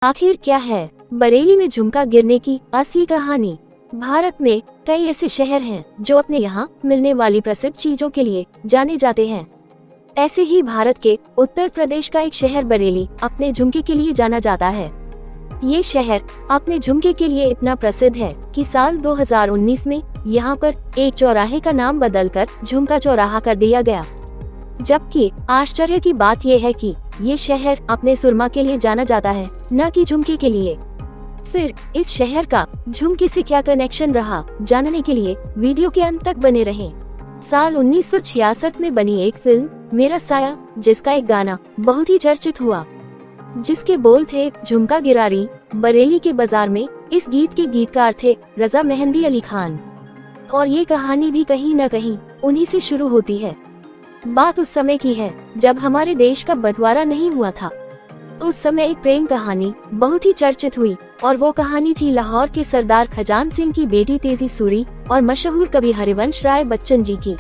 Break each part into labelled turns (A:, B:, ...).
A: आखिर क्या है बरेली में झुमका गिरने की असली कहानी। भारत में कई ऐसे शहर हैं जो अपने यहाँ मिलने वाली प्रसिद्ध चीजों के लिए जाने जाते हैं। ऐसे ही भारत के उत्तर प्रदेश का एक शहर बरेली अपने झुमके के लिए जाना जाता है। ये शहर अपने झुमके के लिए इतना प्रसिद्ध है कि साल 2019 में यहाँ पर एक चौराहे का नाम बदलकर झुमका चौराहा कर दिया गया। जबकि आश्चर्य की बात यह है कि ये शहर अपने सुरमा के लिए जाना जाता है, न कि झुमके के लिए। फिर इस शहर का झुमके से क्या कनेक्शन रहा, जानने के लिए वीडियो के अंत तक बने रहें। साल 1966 में बनी एक फिल्म मेरा साया, जिसका एक गाना बहुत ही चर्चित हुआ, जिसके बोल थे झुमका गिरारी बरेली के बाजार में। इस गीत के गीतकार थे रजा मेहंदी अली खान, और ये कहानी भी कहीं न कहीं उन्हीं से शुरू होती है। बात उस समय की है जब हमारे देश का बंटवारा नहीं हुआ था। उस समय एक प्रेम कहानी बहुत ही चर्चित हुई, और वो कहानी थी लाहौर के सरदार खजान सिंह की बेटी तेजी सूरी और मशहूर कवि हरिवंश राय बच्चन जी की।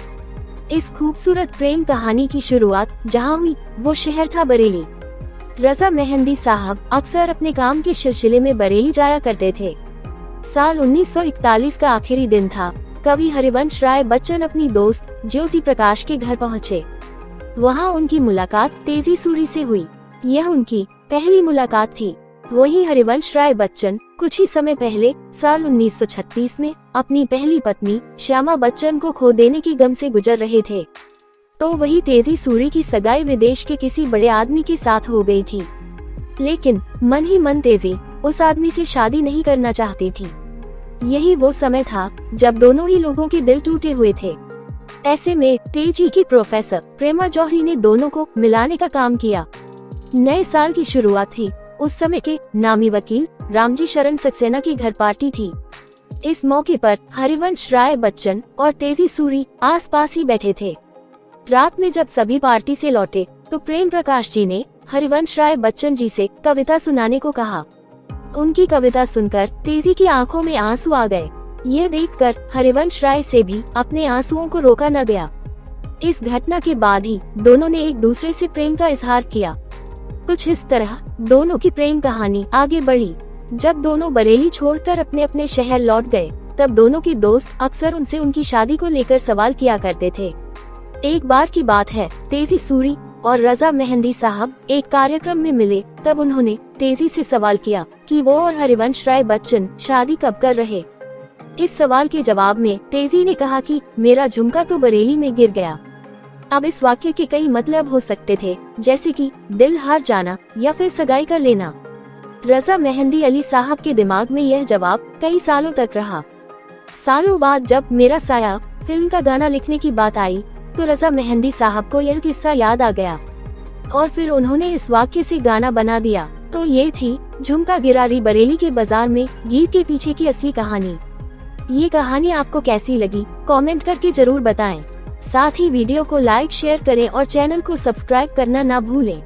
A: इस खूबसूरत प्रेम कहानी की शुरुआत जहाँ हुई वो शहर था बरेली। रजा मेहंदी साहब अक्सर अपने काम के सिलसिले में बरेली जाया करते थे। साल 1941 का आखिरी दिन था। कवि हरिवंश राय बच्चन अपनी दोस्त ज्योति प्रकाश के घर पहुँचे। वहाँ उनकी मुलाकात तेजी सूरी से हुई। यह उनकी पहली मुलाकात थी। वही हरिवंश राय बच्चन कुछ ही समय पहले साल 1936 में अपनी पहली पत्नी श्यामा बच्चन को खो देने की गम से गुजर रहे थे। तो वही तेजी सूरी की सगाई विदेश के किसी बड़े आदमी के साथ हो गई थी। लेकिन मन ही मन तेजी उस आदमी से शादी नहीं करना चाहती थी। यही वो समय था जब दोनों ही लोगों के दिल टूटे हुए थे। ऐसे में तेजी की प्रोफेसर प्रेमा जौहरी ने दोनों को मिलाने का काम किया। नए साल की शुरुआत थी। उस समय के नामी वकील रामजी शरण सक्सेना की घर पार्टी थी। इस मौके पर हरिवंश राय बच्चन और तेजी सूरी आसपास ही बैठे थे। रात में जब सभी पार्टी से लौटे तो प्रेम प्रकाश जी ने हरिवंश राय बच्चन जी से कविता सुनाने को कहा। उनकी कविता सुनकर तेजी की आंखों में आंसू आ गए। यह देखकर हरिवंश राय से भी अपने आंसुओं को रोका न गया। इस घटना के बाद ही दोनों ने एक दूसरे से प्रेम का इजहार किया। कुछ इस तरह दोनों की प्रेम कहानी आगे बढ़ी। जब दोनों बरेली छोड़कर अपने अपने शहर लौट गए, तब दोनों के दोस्त अक्सर उनसे उनकी शादी को लेकर सवाल किया करते थे। एक बार की बात है, तेजी सूरी और रजा मेहंदी साहब एक कार्यक्रम में मिले। तब उन्होंने तेजी से सवाल किया कि वो और हरिवंश राय बच्चन शादी कब कर रहे। इस सवाल के जवाब में तेजी ने कहा कि मेरा झुमका तो बरेली में गिर गया। अब इस वाक्य के कई मतलब हो सकते थे, जैसे कि दिल हार जाना या फिर सगाई कर लेना। रजा मेहंदी अली साहब के दिमाग में यह जवाब कई सालों तक रहा। सालों बाद जब मेरा साया फिल्म का गाना लिखने की बात आई, तो रजा मेहंदी साहब को यह किस्सा याद आ गया, और फिर उन्होंने इस वाक्य से गाना बना दिया। तो ये थी झुमका गिरारी बरेली के बाजार में गीत के पीछे की असली कहानी। ये कहानी आपको कैसी लगी, कमेंट करके जरूर बताएं। साथ ही वीडियो को लाइक शेयर करें और चैनल को सब्सक्राइब करना ना भूलें।